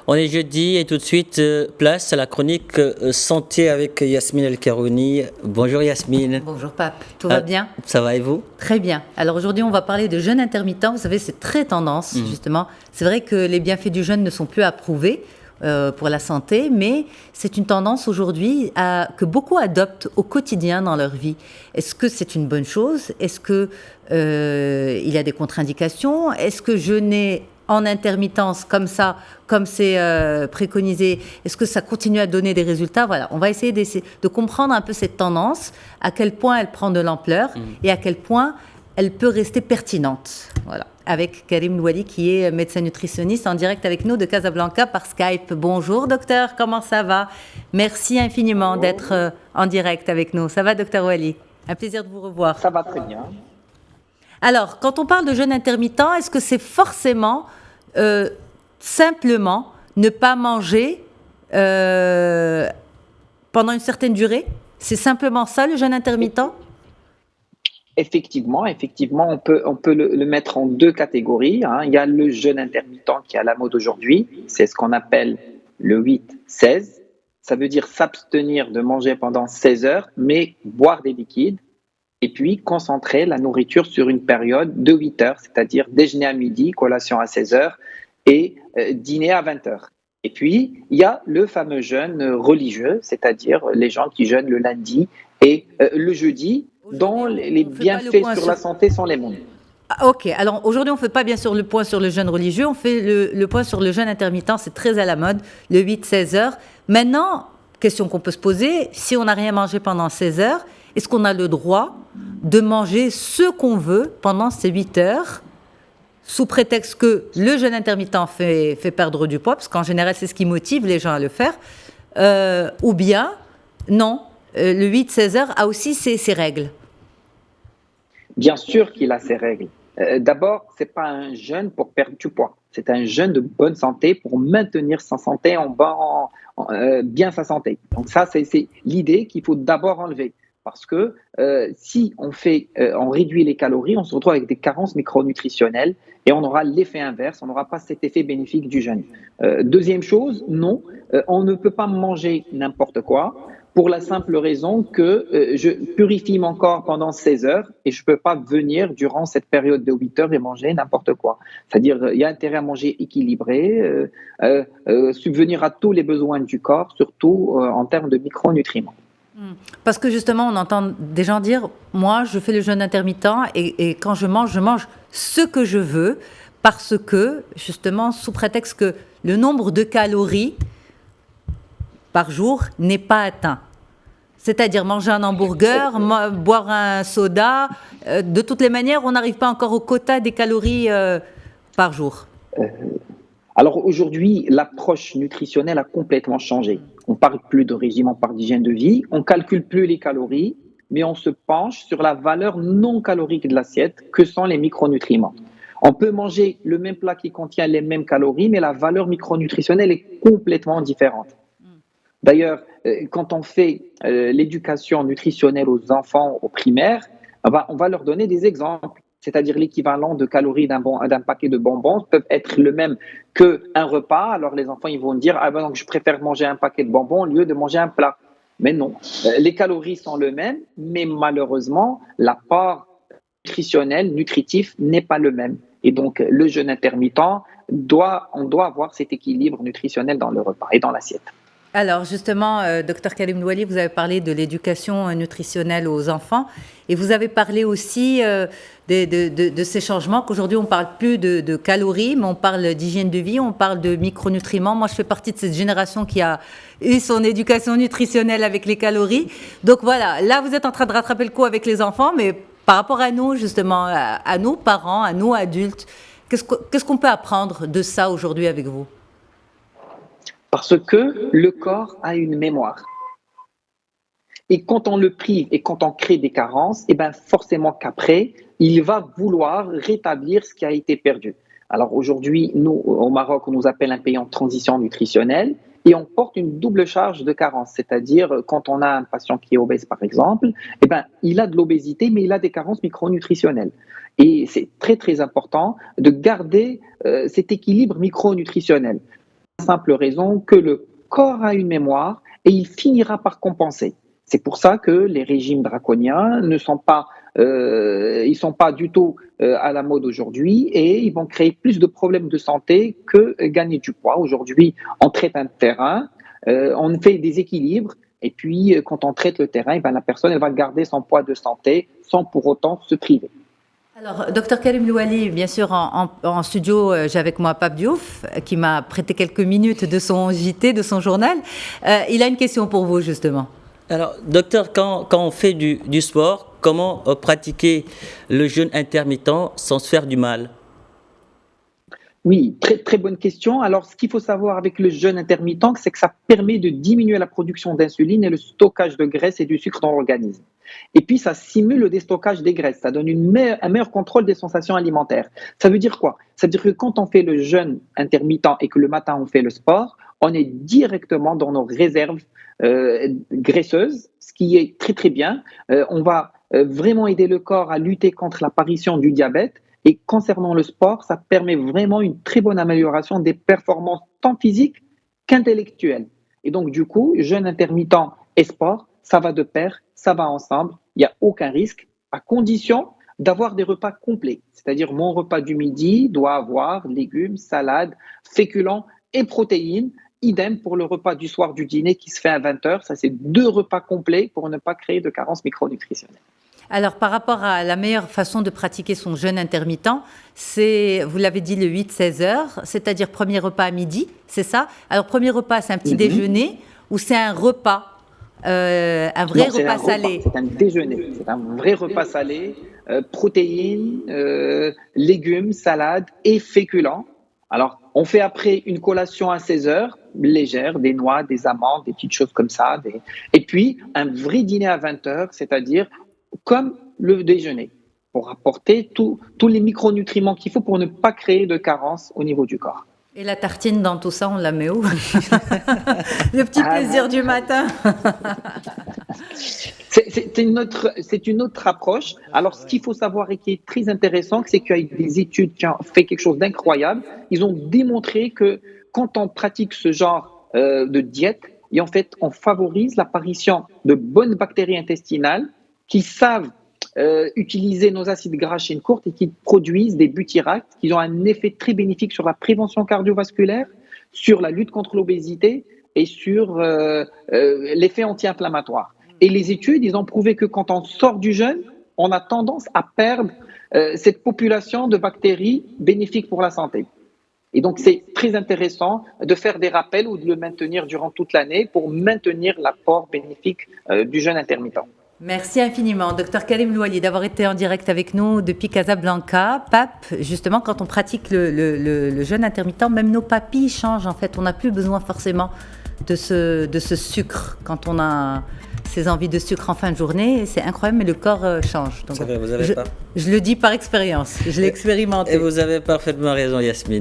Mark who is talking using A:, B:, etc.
A: On est jeudi et tout de suite, place à la chronique santé avec Yasmine El-Karouni. Bonjour Yasmine.
B: Bonjour Pape, tout va bien?
A: Ça va et vous?
B: Très bien. Alors aujourd'hui, on va parler de jeûne intermittent. Vous savez, c'est très tendance, justement. C'est vrai que les bienfaits du jeûne ne sont plus approuvés pour la santé, mais c'est une tendance aujourd'hui que beaucoup adoptent au quotidien dans leur vie. Est-ce que c'est une bonne chose? Est-ce que il y a des contre-indications? Est-ce que jeûner en intermittence, comme ça, comme c'est préconisé, est-ce que ça continue à donner des résultats? Voilà, on va essayer de comprendre un peu cette tendance, à quel point elle prend de l'ampleur et à quel point elle peut rester pertinente. Voilà, avec Karim Louali, qui est médecin nutritionniste, en direct avec nous de Casablanca par Skype. Bonjour docteur, comment ça va? Merci infiniment d'être en direct avec nous. Ça va docteur Louali? Un plaisir de vous revoir.
C: Ça va très bien.
B: Alors, quand on parle de jeûne intermittent, est-ce que c'est forcément simplement ne pas manger pendant une certaine durée? C'est simplement ça le jeûne intermittent?
C: Effectivement, on peut le mettre en deux catégories. Il y a le jeûne intermittent qui est à la mode aujourd'hui. C'est ce qu'on appelle le 8-16. Ça veut dire s'abstenir de manger pendant 16 heures, mais boire des liquides. Et puis concentrer la nourriture sur une période de 8 heures, c'est-à-dire déjeuner à midi, collation à 16 heures et dîner à 20 heures. Et puis, il y a le fameux jeûne religieux, c'est-à-dire les gens qui jeûnent le lundi et le jeudi, dont les bienfaits sur la santé sont les moindres.
B: Ok, alors aujourd'hui on ne fait pas bien sûr le point sur le jeûne religieux, on fait le point sur le jeûne intermittent, c'est très à la mode, le 8-16 heures. Maintenant, question qu'on peut se poser, si on n'a rien mangé pendant 16 heures, est-ce qu'on a le droit de manger ce qu'on veut pendant ces 8 heures, sous prétexte que le jeûne intermittent fait perdre du poids, parce qu'en général, c'est ce qui motive les gens à le faire, ou bien, non, le 8-16 heures a aussi ses règles?
C: Bien sûr qu'il a ses règles. D'abord, ce n'est pas un jeûne pour perdre du poids, c'est un jeûne de bonne santé pour maintenir sa santé bien sa santé. Donc ça, c'est l'idée qu'il faut d'abord enlever. Parce que si on réduit les calories, on se retrouve avec des carences micronutritionnelles et on aura l'effet inverse, on n'aura pas cet effet bénéfique du jeûne. Deuxième chose, non, on ne peut pas manger n'importe quoi pour la simple raison que je purifie mon corps pendant 16 heures et je ne peux pas venir durant cette période de 8 heures et manger n'importe quoi. C'est-à-dire il y a intérêt à manger équilibré, subvenir à tous les besoins du corps, surtout en termes de micronutriments.
B: Parce que justement, on entend des gens dire « moi, je fais le jeûne intermittent et quand je mange ce que je veux » parce que, justement, sous prétexte que le nombre de calories par jour n'est pas atteint. C'est-à-dire manger un hamburger, boire un soda, de toutes les manières, on n'arrive pas encore au quota des calories par jour.
C: Alors aujourd'hui, l'approche nutritionnelle a complètement changé. On ne parle plus de régime, on parle d'hygiène de vie. On ne calcule plus les calories, mais on se penche sur la valeur non calorique de l'assiette, que sont les micronutriments. On peut manger le même plat qui contient les mêmes calories, mais la valeur micronutritionnelle est complètement différente. D'ailleurs, quand on fait l'éducation nutritionnelle aux enfants au primaire, on va leur donner des exemples. C'est-à-dire l'équivalent de calories d'un paquet de bonbons peuvent être le même qu'un repas. Alors les enfants ils vont dire donc je préfère manger un paquet de bonbons au lieu de manger un plat. Mais non, les calories sont le même, mais malheureusement l'apport nutritionnel, nutritif n'est pas le même. Et donc le jeûne intermittent, on doit avoir cet équilibre nutritionnel dans le repas et dans l'assiette.
B: Alors justement, Dr Karim Louali, vous avez parlé de l'éducation nutritionnelle aux enfants et vous avez parlé aussi de ces changements, qu'aujourd'hui on ne parle plus de calories, mais on parle d'hygiène de vie, on parle de micronutriments. Moi, je fais partie de cette génération qui a eu son éducation nutritionnelle avec les calories. Donc voilà, là vous êtes en train de rattraper le coup avec les enfants, mais par rapport à nous, justement, à nos parents, à nous adultes, qu'est-ce qu'on peut apprendre de ça aujourd'hui avec vous ?
C: Parce que le corps a une mémoire. Et quand on le prive et quand on crée des carences, forcément qu'après, il va vouloir rétablir ce qui a été perdu. Alors aujourd'hui, nous, au Maroc, on nous appelle un pays en transition nutritionnelle et on porte une double charge de carence. C'est-à-dire, quand on a un patient qui est obèse, par exemple, il a de l'obésité, mais il a des carences micronutritionnelles. Et c'est très, très important de garder cet équilibre micronutritionnel. simple raison que le corps a une mémoire et il finira par compenser. C'est pour ça que les régimes draconiens ne sont pas, ils sont pas du tout à la mode aujourd'hui et ils vont créer plus de problèmes de santé que gagner du poids. Aujourd'hui, on traite un terrain, on fait des équilibres et puis quand on traite le terrain, la personne elle va garder son poids de santé sans pour autant se priver.
B: Alors, docteur Karim Louali, bien sûr, en studio, j'ai avec moi Pape Diouf, qui m'a prêté quelques minutes de son JT, de son journal. Il a une question pour vous, justement.
A: Alors, docteur, quand on fait du sport, comment pratiquer le jeûne intermittent sans se faire du mal?
C: Oui, très, très bonne question. Alors, ce qu'il faut savoir avec le jeûne intermittent, c'est que ça permet de diminuer la production d'insuline et le stockage de graisse et du sucre dans l'organisme. Et puis, ça simule le déstockage des graisses. Ça donne un meilleur contrôle des sensations alimentaires. Ça veut dire quoi? Ça veut dire que quand on fait le jeûne intermittent et que le matin, on fait le sport, on est directement dans nos réserves graisseuses, ce qui est très, très bien. On va vraiment aider le corps à lutter contre l'apparition du diabète. Et concernant le sport, ça permet vraiment une très bonne amélioration des performances tant physiques qu'intellectuelles. Et donc, du coup, jeûne intermittent et sport, ça va de pair, ça va ensemble, il n'y a aucun risque, à condition d'avoir des repas complets. C'est-à-dire, mon repas du midi doit avoir légumes, salades, féculents et protéines. Idem pour le repas du soir du dîner qui se fait à 20h. Ça, c'est 2 repas complets pour ne pas créer de carence micronutritionnelle.
B: Alors, par rapport à la meilleure façon de pratiquer son jeûne intermittent, c'est, vous l'avez dit, le 8-16 heures, c'est-à-dire premier repas à midi, c'est ça? Alors, premier repas, c'est un petit déjeuner ou c'est un repas, un vrai repas salé?
C: C'est un déjeuner, c'est un vrai repas salé, protéines, légumes, salades et féculents. Alors, on fait après une collation à 16 heures, légère, des noix, des amandes, des petites choses comme ça. Et puis, un vrai dîner à 20 heures, c'est-à-dire comme le déjeuner, pour apporter tous les micronutriments qu'il faut pour ne pas créer de carence au niveau du corps.
B: Et la tartine dans tout ça, on la met où? Le petit plaisir du matin.
C: C'est une autre approche. Alors, ce qu'il faut savoir et qui est très intéressant, c'est qu'il y a des études qui ont fait quelque chose d'incroyable. Ils ont démontré que quand on pratique ce genre de diète, et en fait, on favorise l'apparition de bonnes bactéries intestinales qui savent utiliser nos acides gras chaîne courte et qui produisent des butyrates qui ont un effet très bénéfique sur la prévention cardiovasculaire, sur la lutte contre l'obésité et sur l'effet anti-inflammatoire. Et les études, ils ont prouvé que quand on sort du jeûne, on a tendance à perdre cette population de bactéries bénéfiques pour la santé. Et donc, c'est très intéressant de faire des rappels ou de le maintenir durant toute l'année pour maintenir l'apport bénéfique du jeûne intermittent.
B: Merci infiniment, docteur Karim Louali, d'avoir été en direct avec nous depuis Casablanca. Pape, justement, quand on pratique le jeûne intermittent, même nos papilles changent en fait. On n'a plus besoin forcément de ce sucre quand on a ces envies de sucre en fin de journée. C'est incroyable, mais le corps change. Donc,
A: C'est vrai, vous avez pas.
B: Je le dis par expérience, je l'ai expérimenté.
A: Et vous avez parfaitement raison, Yasmine.